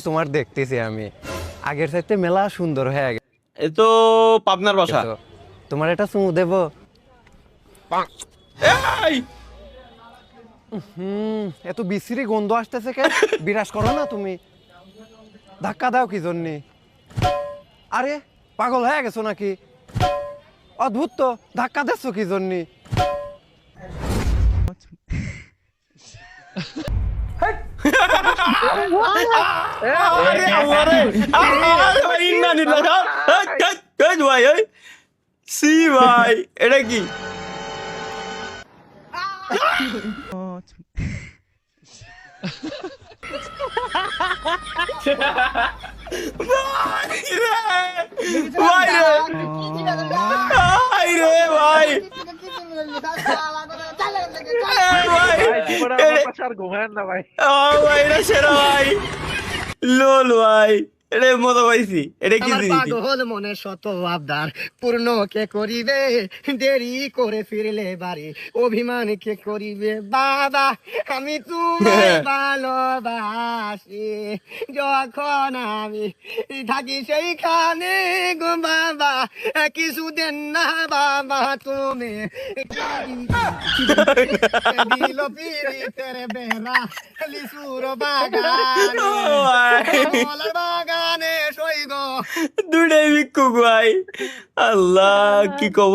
তোমার দেখতেছি আমি আগের চাইতে মেলা সুন্দর হয়ে গেছে। এ তো পাবনার বাসা। তোমার এটা চুমু দেবো? এই এত বিশ্রী গন্ধ আসতেছে কেন? বিরাজ করো না তুমি, ধাক্কা দাও কি জন্যে? আরে পাগল হয়ে গেছো নাকি? অদ্ভুত তো, ধাক্কা দিচ্ছ কি জন্যে? আরে আমারে আরে ভাই ইন্না নিলা এই ভাই এই সি ভাই এটা কি ভাই রে ভাই রে ভাই রে ভাই ভাই ভাই এটা সেরা ভাই লোল ভাই এটা মজা পাইছি এটা কি আমার জিনিস পাগল মনে শত আবদার পূর্ণ কে করিবে, দেরি করে ফিরলে বাড়ি অভিমান কে করিবে। বাবা আমি তোমায় ভালোবাসি, যখন আমি থাকি সেইখানে গো বাবা কিছু দেন না বাবা তুমি দিল পিরিতের বেলা লিচুর বাগানে বাগানে সইগ দুটাই ভিক্ষুক ভাই আল্লাহ কি কব